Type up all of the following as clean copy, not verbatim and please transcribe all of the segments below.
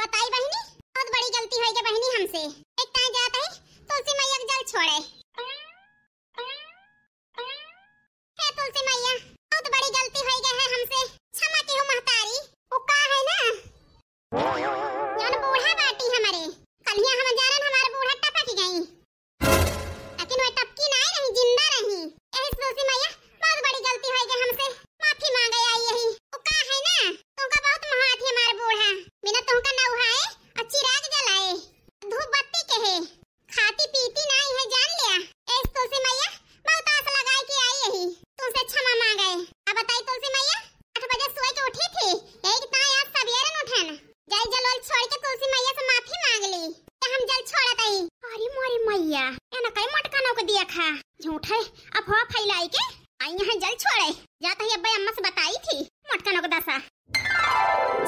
बताई बहनी, बहुत बड़ी गलती हुई के बहनी हमसे। एक टाइम जात है तुलसी मैया के जल छोड़े। हे तुलसी मैया, बहुत बड़ी गलती हुई गई है हमसे, क्षमा की हो महतारी। वो का है ना जान बूढ़ा बाटी हमारे, कलिया हम जानन हमारे बूढ़ा टपक गई, लेकिन वो टपकी नहीं रही, जिंदा रही। यही तुलसी मैया बहुत बड़ी गलती हुई गई हमसे, माफी मांगे आई यही। वो का है ना तुमका बहुत महात है हमारे बूढ़ा, बिना तुमका न उहाए और चिराग जलाए, धूप बत्ती के है, खाती पीती नहीं है जान लिया। यही तुलसी मैया बहुत आस लगाई के आई यही, तुमसे क्षमा मांगे। अब बताई तुलसी मैया, 8 बजे सोए के उठी थी, एक ताई आज सवेरे न उठन, जल जलोल छोड़ के तुलसी मैया से माफी मांग ली कि हम जल छोड़त आई। अरे मोरी मैया, एना कई मटकानों को दिया खा, झूठ है अफवाह फैलाई के आई यहाँ जल छोड़े। जाता ही अब्बा अम्मा से बताई थी मटकानों को दसा।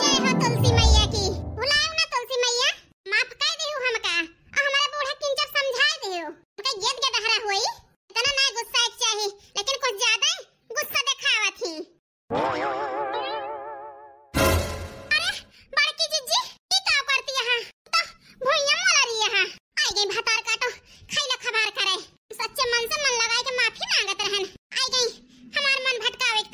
जय हो तुलसी मैया की, भुलाओ ना तुलसी मैया, माफ कर देहु हमका, और हमारे बूढ़ा किंचक समझा देहु। तुका गेद के दहरा होई, इतना ना गुस्सा एक चाहिए, लेकिन कुछ ज्यादा गुस्सा दिखावत थी। अरे बड़की जीजी, ये क्या करती यहाँ? तो भुइया मोला रही यहाँ, आई गई भतार काटो, खैला खबर करे, सच्चे मन से मन लगा के माफी मांगत रहन। आई गई हमार मन भटकावे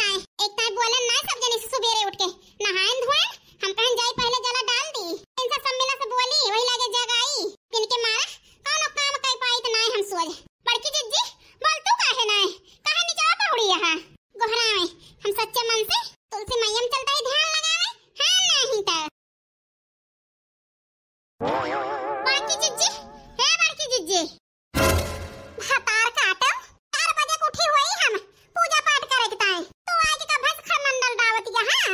एक ताई बोले ना सब जने से सुबेरे उठ के नहाएं धोएं, हम कहन जाई पहले जला डाल दी, इनसे सब मिला से बोली वही लगे जगाई, दिन के मारा कौनो काम कई पाई त नहीं हम सोच। बड़की जीजी बोल तू काहे नहीं, काहे नीचे आ पहुड़ी यहाँ गोहरावे, हम सच्चे मन से तुलसी मैया में चलता ही ध्यान लगावे, हां नहीं त बड़की जीजी, हे बड़की जीजी, भतार काटो 4 बजे के उठी हुई हम, पूजा पाठ करे के ताई तू आज का भस खमंडल दावत यहाँ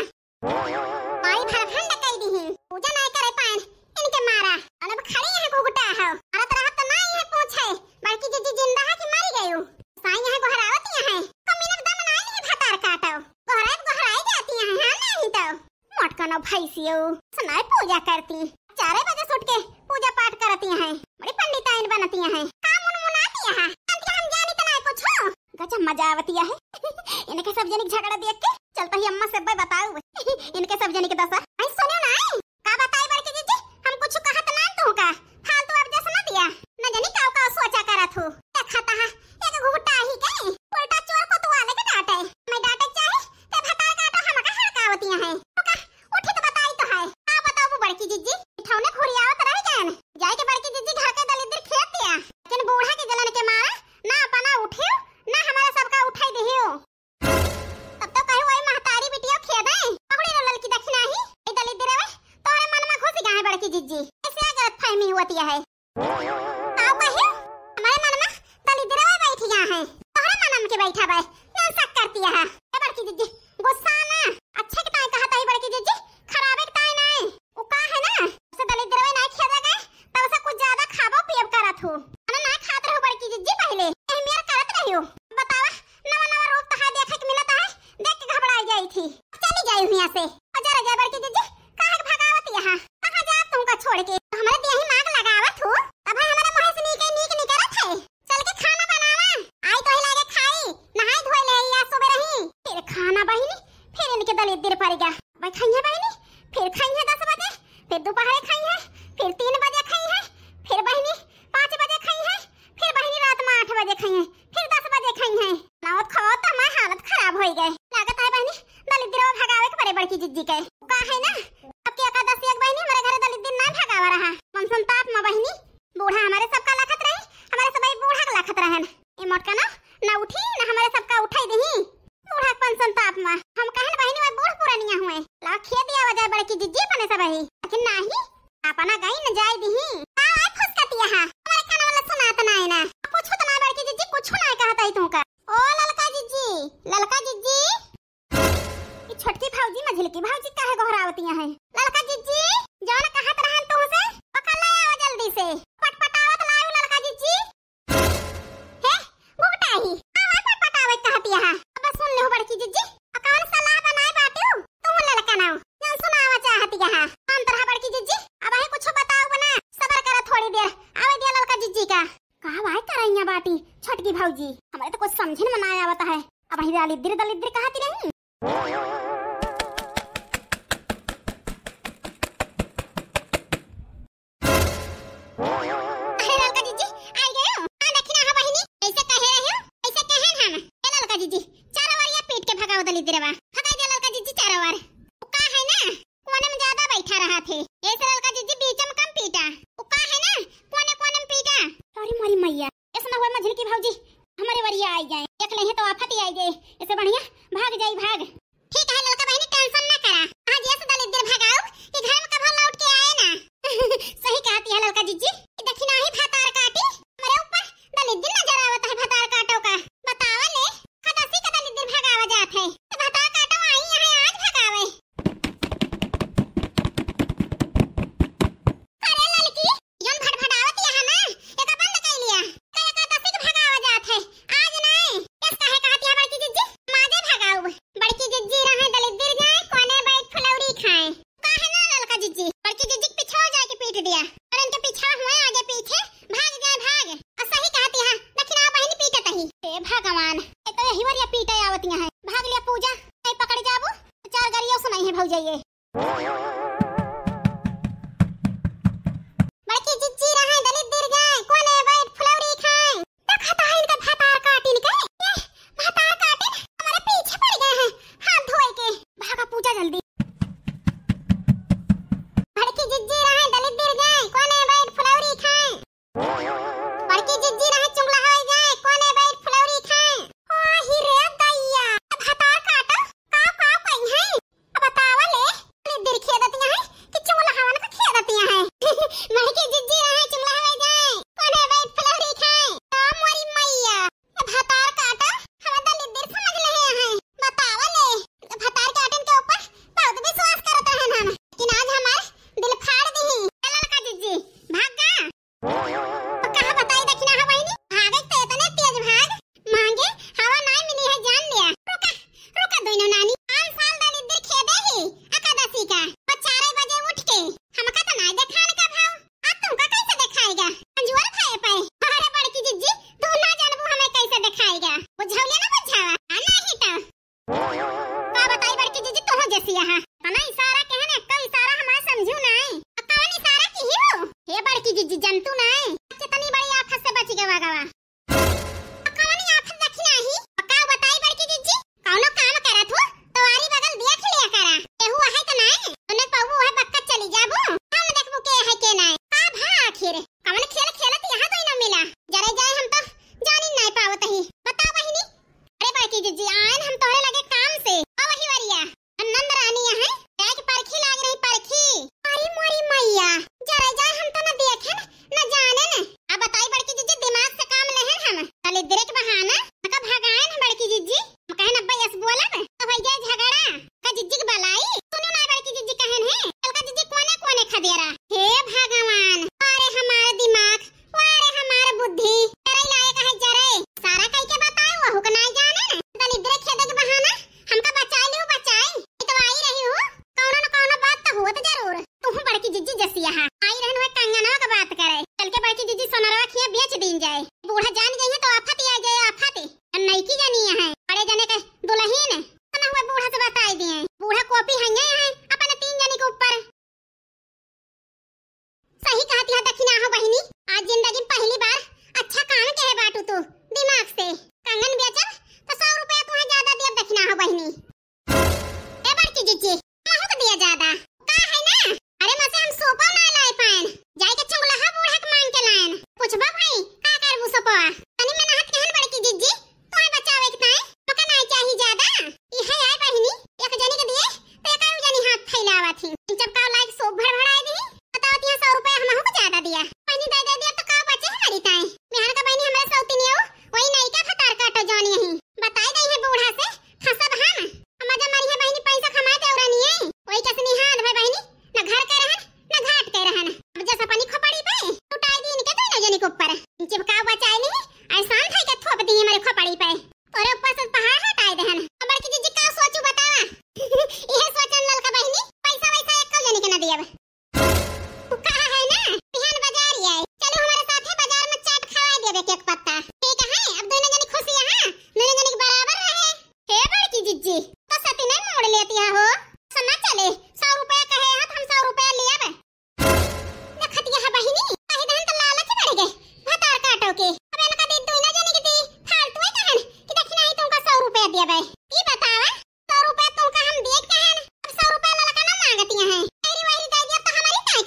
आई भरखंड कई दी, पूजा नहीं करे पाए इनके मारा, अब खड़ी है घुघटा है, अरे तरह तो नहीं है पूछे बड़की जीजी जिंदा है कि मर गई हो, साई यहाँ गोहरावत यहाँ कमीना दम नहीं है भतार काटो, गोहराई जाती हैं, हां नहीं तो मटका न भैसियो सुनाए पूजा करती, 4 बजे उठ के पूजा पाठ करती हैं, बड़ी पंडिताइन बनती हैं, काम मुनाती हैं, हम जानी त नहीं कुछ हो, गजब मजा आवती है। इनके सब जने झगड़ा देख के चलता ही अम्मा से बताओ इनके सब जने के दशा। आई सुनो ना, का बताई बड़की जीजी, हम कुछ कहत ना तू का फालतू अब जैसा ना दिया, न जानी का सोचा करत हो, देखता है एक घुघटा ही के उल्टा चोर को तू आले के डांटे, मैं डांटे चाहे ते भतार काटो हमका हड़कावती हैं, ओका उठी तो बताई तो है, का बताओ वो बड़की जीजी ठौने खुरियावत रह जान, जाए के बड़की जीजी घर के दलिद्र खेत दिया, लेकिन बूढ़ा के जलन के मारे ना अपना उठियो ना हमारा सबका उठाई देहियो, तब तो कहे वही महतारी बिटिया खेदे पकड़ी न ललकी दक्षिणा ही ए दलिद्र रे तोरे मन में घुस गए बड़की जीजी, ऐसे गलत फहमी होती है। आओ कहियो हमारे मन में दलिद्र रे बैठ गया है, तोरे मन में के बैठा बे न शक करती है ए बड़की जीजी, गुस्सा ना अच्छे के ताई कहता है बड़की जीजी, खराबे के ताई नहीं, ओ का है ना से दलिद्र रे नहीं खेदा गए तब से कुछ ज्यादा खाबो पियब करत हो, अने ना खात रहो बड़की जीजी, पहले एहमियत करत रहियो, बतावा नवा नवा रूप तो है देखे के मिलता है, देख के घबरा गई थी, चली जाई हूं यहां से, जरा जा बड़की जीजी, काहे भगावत यहां, कहां जा तुमका छोड़ के, हमारे देही मांग लगावत हो, तब हमारे मुंह से नीक नहीं करत है, चल के खाना बनावा, आई तो ही लागे खाई, नहाई धोई ले या सुबह रही, फिर खाना बहिनी, फिर इनके दलिद्र पड़ गया, भाई खाइए बहिनी, फिर खाइए 10 बजे, फिर दोपहर खाइए, फिर 3 बजे खाइए, फिर बहिनी 5 बजे खाइए, फिर बहिनी रात में 8 बजे खाइए, फिर 10 बजे खाइए, नावत खाओ तो हमारी हालत खराब हो गई, लागत है बहिनी दलिद्र भगावे के पड़े बड़की जीजी के, का है ना अब की एकादशी एक बहिनी हमारे घर दलिद्र ना भगावा रहा, मनसन ताप में बहिनी बूढ़ा हमारे सबका लखत रही, हमारे सबई बूढ़ा के लखत रहन, ए मटका ना उठी ना हमारे सबका उठाई दही, बूढ़ा पंसन ताप में हम कहन बहिनी में बूढ़ पुरानिया हुए, ला खे दिया वजह बड़की जीजी पने सब ही, लेकिन नहीं अपना गई न जाई दही, का आई फसकती है हमारे कान वाला सुनात ना है ना, कुछ तो ना बड़की जीजी कुछ ना कहता ही तुमका, ओ ललका जीजी ये छोटकी भाऊजी मझिलकी भाऊजी काहे गोहरावती हैं, ललका जीजी जौन कहत रहन तू से पकड़ ले आओ जल्दी से, पटपटावत लाओ ललका जीजी, हे घुघटा ही आवा पटपटावत कहती है, अब सुन ले बड़की जीजी, कौन सलाह बनाए बाटू तू ललका नाउ जौन सुनावा चाहती है, हम तरह बड़की जीजी अब है कुछ बताओ बना, सबर कर थोड़ी देर, आवे दिया ललका जीजी का कहा वाई करैया बाटी छोटकी भाऊजी, हमारे तो कुछ समझन में ना आवत है, अब ही दलिद्र कहती नहीं। जात है। ऐसे ललका जीजी बीच में कम पीटा, वो का है ना कोने कोने में पीटा। अरे मारी मैया, ऐसा ना हुआ मझली की भौजी हमारे वरिया आई जाए, देख ले तो आफत ही आई जाए, इससे बढ़िया भाग जाई भाग। ठीक है ललका बहनी टेंशन ना करा, आज ऐसे दलित देर भगाओ कि घर में कभी लौट के आए ना। सही कहती है ललका जीजी, देखी ना ही भतार काटी हमारे ऊपर दलित दिन नजर आवत है। भतार काटो का बतावा ले खदासी का दलित दिन भगावा जात है, भतार काटो आई है आज भगावे। अरे ललकी जन भड़भड़ावत यहाँ ना एका बंद कर लिया, कया खदासी के भगावा जात है आज नहीं। किस कहे कहती है बड़की जीजी माजे भगाओ, बड़की जीजी रहे दलित दिर जाए कोने बैठ फुलौरी खाए। काहे ना ललका जीजी बड़की जीजी के पीछे जाके पीट दिया, और इनके पीछे हुए आगे पीछे भाग जाए भाग। और सही कहती है दक्षिणा बहनी पीटत ही। हे भगवान ए तो यही वरिया पीटे आवतियां है, भाग लिया पूजा कहीं पकड़ जाबू चार गरियो सुनाई है भौजाइए। बड़की जीजी रहे दलित दिर जाए कोने बैठ फुलौरी खाए, तो खाता है इनका भतार काटिन के भतार काटिन हमारे पीछे पड़ गए हैं हाथ धोए के। भागा पूजा जल्दी। बड़की जीजी रहे दलित दिर जाए कोने बैठ फुलौरी खाए, बड़की जीजी रहे चुंगला होई जाए कोने बैठ फुलौरी खाए। ओ ही रे दैया भतार काटो काव काव कहीं है, अब बतावा ले दलित दिर खेदतियां है कि चुंगला हवन का खेदतियां है। बड़की जीजी रहे चुंगला होई जाए कोने बैठ फुलौरी खाए, ओ मोरी मैया भतार काटो हम दलित दिर समझ ले हैं। बतावा ले भतार काटन के ऊपर बहुत विश्वास करत हैं हम, लेकिन आज हमार दिल फाड़ दी। ललका जीजी भाग गा कहा बताई दक्षिणा है बहनी भागे तो इतने तेज भाग मांगे हवा नहीं मिली है जान लिया। रुका रुका दोनों नानी 5 साल दलित दिर खेदे ही एकादशी का 4 बजे उठ के हमका तो नहीं देखाने का भाव, अब तुमका कैसे दिखाएगा अंजुआ खाए पाए। अरे बड़की जीजी तू ना जानबू हमें कैसे दिखाएगा, बुझावले ना बुझावा नहीं तो का बताई बड़की जीजी तू जैसी यहाँ तना इशारा कहने कोई इशारा हमारा समझू नहीं, कौन इशारा की हो। हे बड़की जीजी जंतु नहीं कितनी बड़ी आफत से बच गवा गवा, कौन आफत दक्षिणा ही का बताई बड़की जीजी कौनो काम करत हो तो आरी बगल देख लिया करा, एहू है त नहीं तने पाऊ है बक्का चली जाबू हम देखबू के है के नहीं का भा आखिर कौन खेल खेलत यहाँ तो न मिला जरे जाए हम तो जानी नहीं पावत ही। बता बहिनी अरे बड़की जीजी आन हम तोरे लगे काम से ओ वही वरिया नंद रानी है एक परखी लाग रही परखी। अरे मोरी मैया जरे जाए हम तो न देखे न जाने न। अब बताई बड़की जीजी दिमाग से काम लेहन हम चले दिरेक बहाना का भगाएन बड़की जीजी हम कहन अब्बा यस बोलन तो हो जाए झगड़ा का जीजी के बलाई सुनो ना बड़की जीजी कहन है ललका जीजी कोने कोने खदेरा। हे भगवान अरे हमारा दिमाग अरे हमारा बुद्धि करे लायक है जरे सारा कह के बताओ वहु का नहीं जाने न तनी दिरेक खेदे के बहाना हमका बचा लियो बचाई तो आई रही हूं कौनो न कौनो बात तो होत जरूर। तू बड़की जीजी जैसी यहाँ आई रहन में कंगनवा का बात करे चल के बड़की जीजी सोनरवा खिया बेच दिन जाए, बूढ़ा जान गई है तो आफत ही आ जाए आफत नहीं की जानी है बड़े जने के दुल्हन ना हुए बूढ़ा से बताई दिए बूढ़ा कॉपी हंगे है अपने 3 जने के ऊपर। सही कहती है दक्षिणा हो बहिनी आज जिंदगी पहली बार अच्छा काम के है बाटू तू दिमाग से कंगन बेचब तो 100 रुपया तुम्हें ज्यादा दिया दक्षिणा हो बहिनी। ए बड़की जीजी काहो के दिया ज्यादा का है ना अरे मसे हम सोपा ना लाए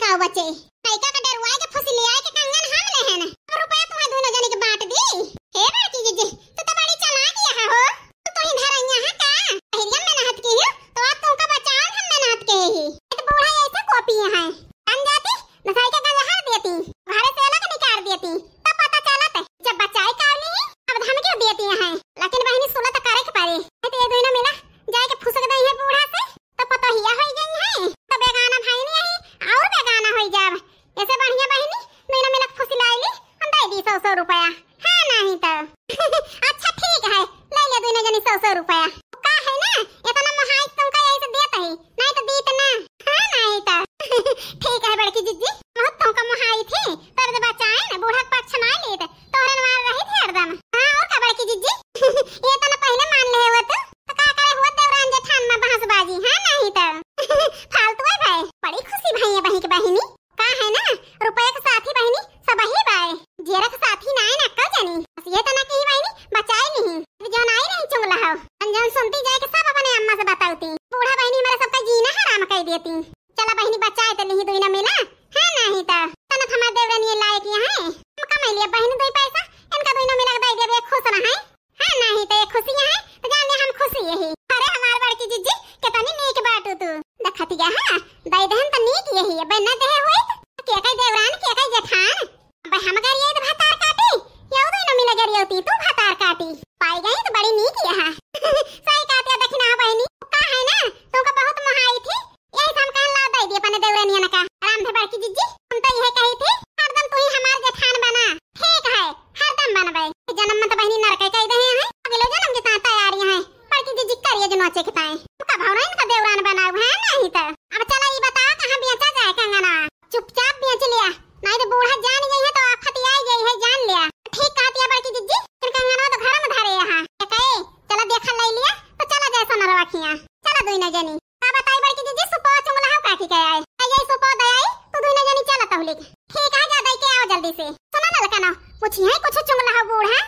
का बचे लइका का डरवाए के फसी ले आए के कंगन हम ले हैं अब रुपया तुम्हारे दोनों जने के बांट दी हे बड़की जीजी तू तो बड़ी चालाक है हो तू ही धरैया है का पहलिया में नहत की है तो अब तुमका बचाओ हम मेहनत के ही ये तो बूढ़ा ऐसे कॉपी है बन जाती नसाई का गंजा हर देती घरे से अलग निकाल देती तब पता चलत जब बचाई कर ली अब हम क्यों देती हैं लेकिन बहनी सुला तो करे के पारे तो ये दोनों मिला जाए के फुसक दई है बूढ़ा से तो पता हिया हो गई है तो बेगाना भाई नहीं और बेगाना हो जाब ऐसे बढ़िया बहनी दोनों मिला फुसलाईली हम दे दी 100 रुपया हां नहीं तो अच्छा ठीक है ले ले दोनों जनी 100 रुपया का है ना इतना महाई तुमका ऐसे देत है नहीं तो दीत ना हां नहीं तो ठीक है बड़की जीजी बहुत तुमका महाई थी तब जब बचाए ना बूढ़ा पक्ष ना लेत तोरे मार रही थी हरदम हां और का बड़की जीजी ये तो ना पहले मान ले हुआ तो का करे हुआ देवरान जेठान में बहसबाजी हां नहीं तो फालतू है भाई बड़ी खुशी भाई है बहनी के बहनी का है ना रुपए के साथी बहनी सब ही बाय जेरा के साथी ना है ना का जानी बस ये तो ना कही बहनी बचाई नहीं जो ना ही नहीं चुंगला हो अंजान सुनती जाए के सब अपने अम्मा से बताऊती बूढ़ा बहनी हमारा सबका जीना हराम कर देती चला बहनी बचाए तो नहीं दोई ना मिला है नहीं तो तना हमारे देवरानी ये लायक यहाँ है हम कमा लिया बहनी दो पैसा इनका दोई ना मिला दे देबे खुश रहा है नहीं तो ये खुशियां है तो जान ले हम खुशी यही अरे हमार बड़की जीजी कितनी नीक बाटू तू देखती है हां दई दहन तो नीक यही है बन्ना दे होई के कई देवरान के कई जेठान भाई हम कर ये भातार काटी यो दोई ना मिला गरी होती तू भातार काटी पाई गई तो बड़ी नीक है सही काटिया देखना बहनी का है ना तुमका बहुत महाई थी यही हम कहन ला दई दी अपने देवरानिया का आराम से बड़की जीजी हम तो यही कही थी हरदम तू ही हमार जेठान बना ठीक है हरदम बनबे जन्म में तो बहनी नरक कह दे हैं अगले जन्म की तैयारी है बड़की जीजी करिए जो नोचे के ताए का भावना इनका देवरान बनाओ है नहीं तो अब चला ये बता कहां बेचा जाए कंगना चुपचाप बेच लिया नहीं तो बूढ़ा जान गई है तो आफत आई गई है जान लिया ठीक कहती है बड़की जीजी फिर कंगना तो घर में धरे यहां कहे चला देखा ले लिया तो चला जाए सोना रखिया चला दोई न जनी का बताई बड़की जीजी सुपो चुंगला हो काठी के आए ये सुपो दयाई तू दोई न जनी चला तहली ठीक है जा दई के आओ जल्दी से सुना न लकाना पूछी है कुछ चुंगला हो बूढ़ा